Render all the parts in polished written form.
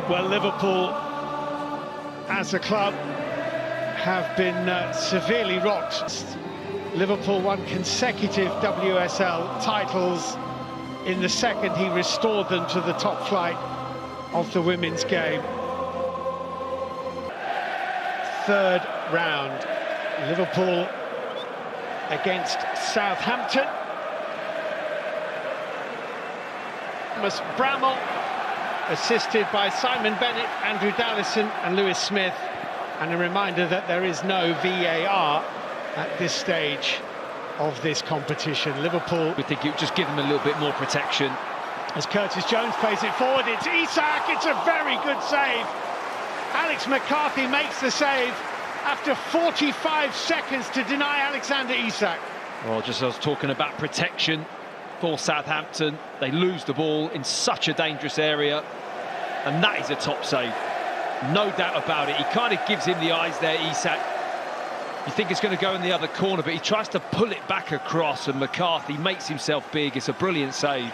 Well, Liverpool, as a club, have been severely rocked. Liverpool won consecutive WSL titles. In the second, he restored them to the top flight of the women's game. Third round, Liverpool against Southampton. Thomas Bramall, assisted by Simon Bennett, Andrew Dallison and Lewis Smith. And a reminder that there is no VAR at this stage of this competition. Liverpool... We think it would just give them a little bit more protection. As Curtis Jones plays it forward, it's Isak, it's a very good save. Alex McCarthy makes the save after 45 seconds to deny Alexander Isak. Well, just as I was talking about protection for Southampton, they lose the ball in such a dangerous area, and that is a top save. No doubt about it. He kind of gives him the eyes there, Isak. You think it's going to go in the other corner, but he tries to pull it back across, and McCarthy makes himself big. It's a brilliant save.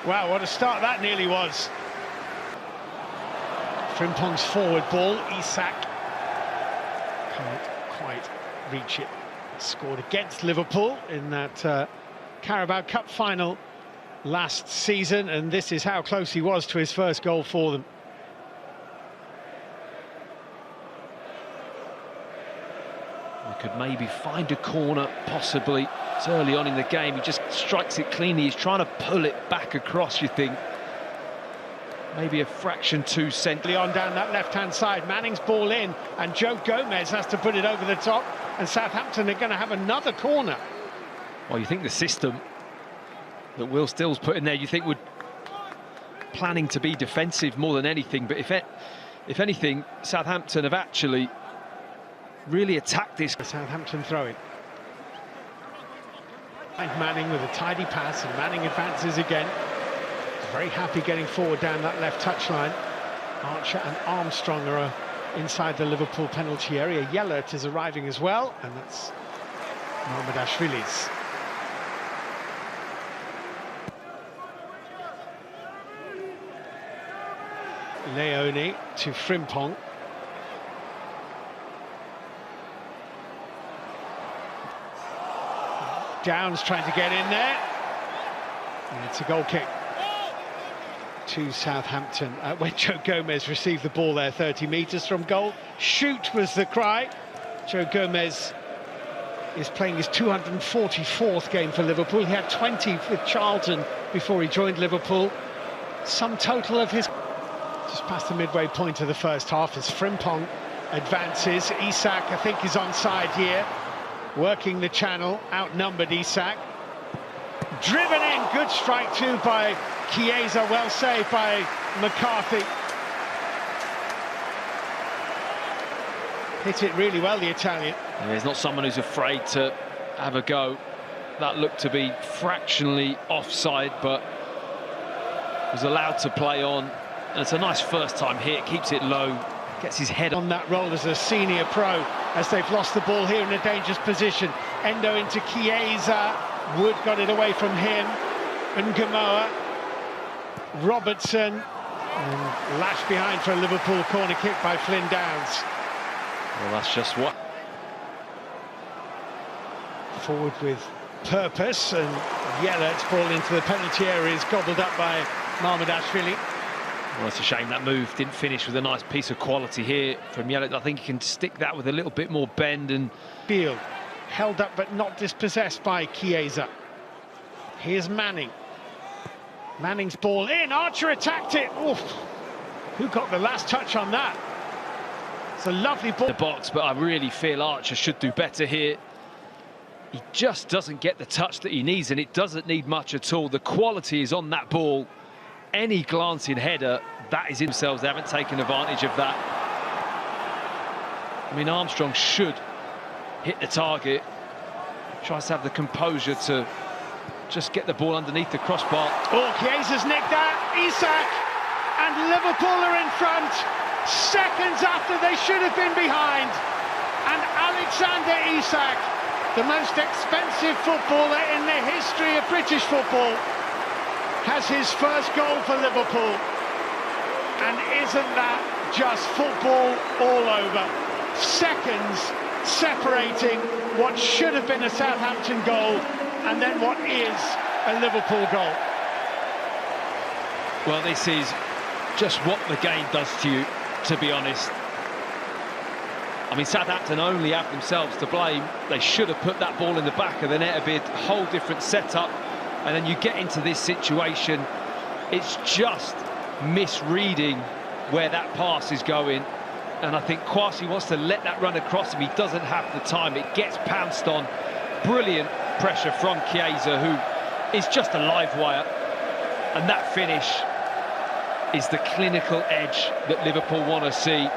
Wow, what a start that nearly was. Frimpong's forward ball, Isak can't quite reach it. Scored against Liverpool in that Carabao Cup final last season, and this is how close he was to his first goal for them. We could maybe find a corner, possibly. It's early on in the game, he just strikes it cleanly. He's trying to pull it back across, you think. Maybe a fraction too centrally on down that left-hand side. Manning's ball in, and Joe Gomez has to put it over the top, and Southampton are going to have another corner. Well, you think the system that Will Still's put in there, you think would planning to be defensive more than anything, but if anything, Southampton have actually really attacked this. Southampton throw-in. And Manning with a tidy pass, and Manning advances again. Very happy getting forward down that left touchline. Archer and Armstrong are inside the Liverpool penalty area. Yellert is arriving as well, and that's Mamardashvili's. Leone to Frimpong. Downs trying to get in there. And it's a goal kick to Southampton. When Joe Gomez received the ball there 30 metres from goal. Shoot was the cry. Joe Gomez is playing his 244th game for Liverpool. He had 20 with Charlton before he joined Liverpool. Sum total of his... Just past the midway point of the first half as Frimpong advances. Isak, I think, is onside here. Working the channel, outnumbered Isak. Driven in, good strike too by Chiesa, well saved by McCarthy. Hit it really well, the Italian. Yeah, he's not someone who's afraid to have a go. That looked to be fractionally offside, but was allowed to play on. And it's a nice first-time hit, keeps it low, gets his head on that roll as a senior pro, as they've lost the ball here in a dangerous position. Endo into Chiesa. Wood got it away from him, and Gamoa, Robertson, and lashed behind for a Liverpool corner kick by Flynn Downs. Well, that's just what... Forward with purpose, and Yellert's ball into the penalty area is gobbled up by Mamardashvili. Well, it's a shame that move didn't finish with a nice piece of quality here from Yellert. I think he can stick that with a little bit more bend and... Field. Held up but not dispossessed by Chiesa. Here's Manning. Manning's ball in, Archer attacked it. Oof. Who got the last touch on that? It's a lovely ball. The box, but I really feel Archer should do better here. He just doesn't get the touch that he needs, and it doesn't need much at all. The quality is on that ball. Any glancing header, that is themselves. They haven't taken advantage of that. I mean, Armstrong should hit the target, tries to have the composure to just get the ball underneath the crossbar. Oh, Chiesa's nicked that, Isak, and Liverpool are in front, seconds after they should have been behind. And Alexander Isak, the most expensive footballer in the history of British football, has his first goal for Liverpool. And isn't that just football all over? Seconds separating what should have been a Southampton goal and then what is a Liverpool goal. Well, this is just what the game does to you, to be honest. I mean, Southampton only have themselves to blame. They should have put that ball in the back of the net, a bit whole different setup, and then you get into this situation. It's just misreading where that pass is going, and I think Kwasi wants to let that run across him. He doesn't have the time. It gets pounced on. Brilliant pressure from Chiesa, who is just a live wire, and that finish is the clinical edge that Liverpool want to see.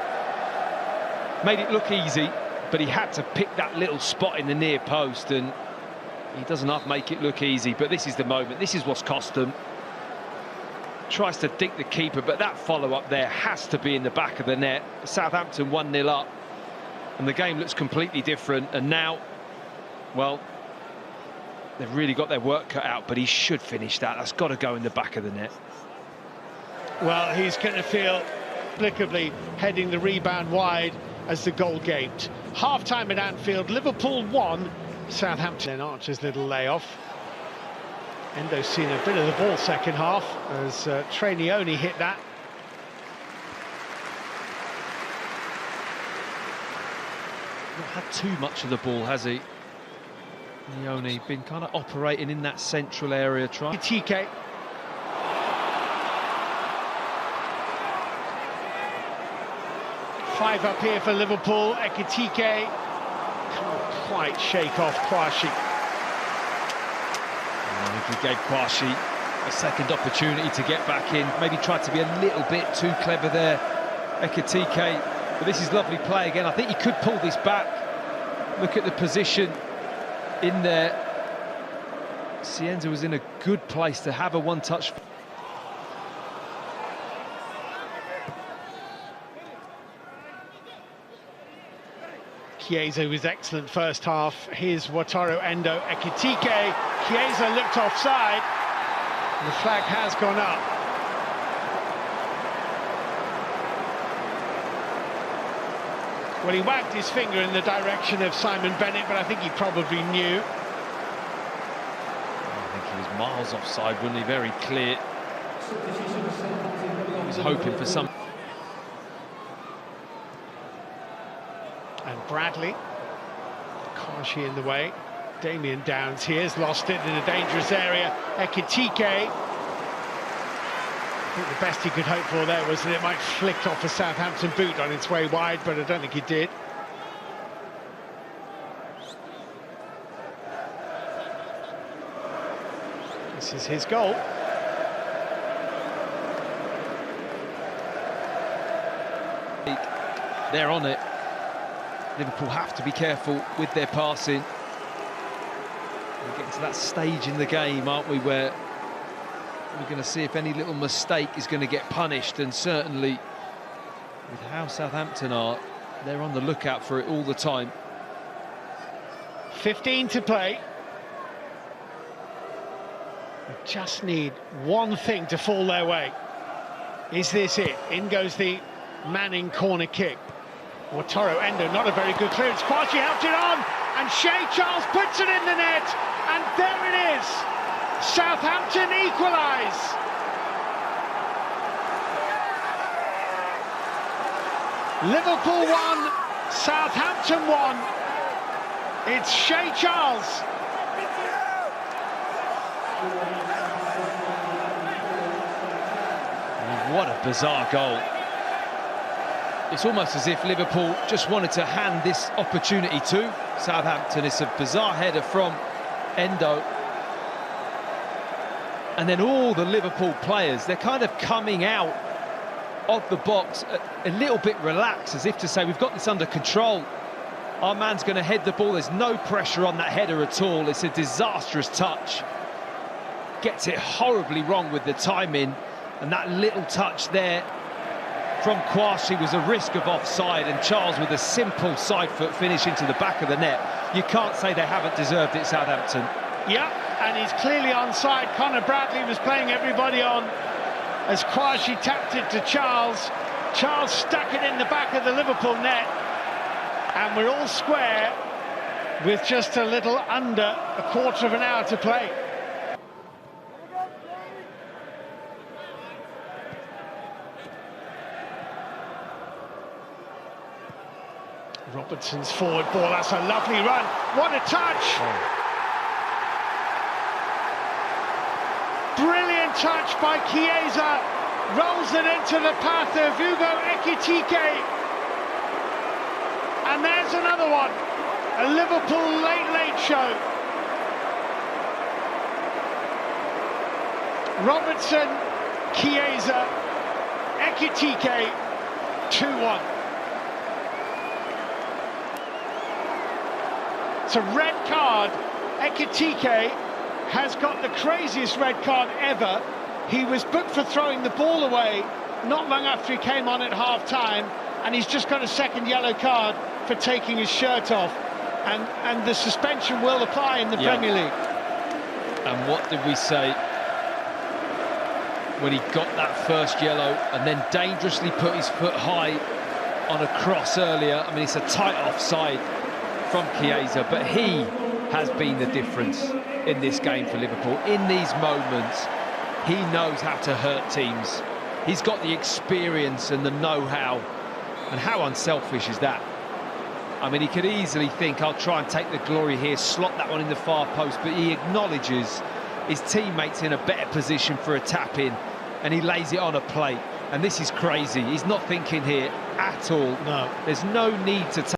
Made it look easy, but he had to pick that little spot in the near post, and he doesn't half make it look easy. But this is the moment. This is what's cost them. Tries to dink the keeper, but that follow-up there has to be in the back of the net. Southampton 1-0 up, and the game looks completely different. And now, well, they've really got their work cut out, but he should finish that. That's got to go in the back of the net. Well, he's going to feel inexplicably heading the rebound wide as the goal gaped. Half-time at Anfield, Liverpool 1, Southampton. Archer's little layoff. Endo's seen a bit of the ball second half as Trainioni hit that. Not had too much of the ball, has he? Trainioni been kind of operating in that central area. TK. Five up here for Liverpool. Ekitike can't quite shake off Kwasi. I think he gave Kwasi a second opportunity to get back in. Maybe tried to be a little bit too clever there, Ekitike. But this is lovely play again. I think he could pull this back. Look at the position in there. Cienza was in a good place to have a one-touch. Chiesa was excellent first half. Here's Wataru Endo, Ekitike. Chiesa looked offside. The flag has gone up. Well, he wagged his finger in the direction of Simon Bennett, but I think he probably knew. I think he was miles offside, wasn't he? Very clear. He was hoping for some. And Bradley, Kashi in the way. Damien Downs here's lost it in a dangerous area. Ekitike. I think the best he could hope for there was that it might flick off a Southampton boot on its way wide, but I don't think he did. This is his goal. They're on it. Liverpool have to be careful with their passing. We're getting to that stage in the game, aren't we, where we're going to see if any little mistake is going to get punished, and certainly with how Southampton are, they're on the lookout for it all the time. 15 to play. They just need one thing to fall their way. Is this it? In goes the Manning corner kick. Wataru Endo, not a very good clearance. Kwasi helped it on, and Shea Charles puts it in the net, and there it is. Southampton equalise. Liverpool 1, Southampton 1. It's Shea Charles. What a bizarre goal. It's almost as if Liverpool just wanted to hand this opportunity to Southampton. It's a bizarre header from Endo. And then all the Liverpool players, they're kind of coming out of the box a little bit relaxed, as if to say, we've got this under control. Our man's going to head the ball. There's no pressure on that header at all. It's a disastrous touch. Gets it horribly wrong with the timing. And that little touch there from Kwasi was a risk of offside, and Charles with a simple side foot finish into the back of the net. You can't say they haven't deserved it, Southampton. Yeah, and he's clearly onside. Conor Bradley was playing everybody on as Kouachi tapped it to Charles. Charles stuck it in the back of the Liverpool net, and we're all square with just a little under a quarter of an hour to play. Robertson's forward ball, that's a lovely run. What a touch! Oh. Brilliant touch by Chiesa. Rolls it into the path of Hugo Ekitike. And there's another one. A Liverpool late show. Robertson, Chiesa, Ekitike, 2-1. It's a red card. Ekitike has got the craziest red card ever. He was booked for throwing the ball away not long after he came on at half-time, and he's just got a second yellow card for taking his shirt off. And the suspension will apply in the Premier League. And what did we say when he got that first yellow and then dangerously put his foot high on a cross earlier? I mean, it's a tight offside from Chiesa, but he has been the difference in this game for Liverpool. In these moments, he knows how to hurt teams. He's got the experience and the know-how. And how unselfish is that? I mean, he could easily think, I'll try and take the glory here, slot that one in the far post, but he acknowledges his teammates in a better position for a tap-in, and he lays it on a plate. And this is crazy. He's not thinking here at all. No. There's no need to take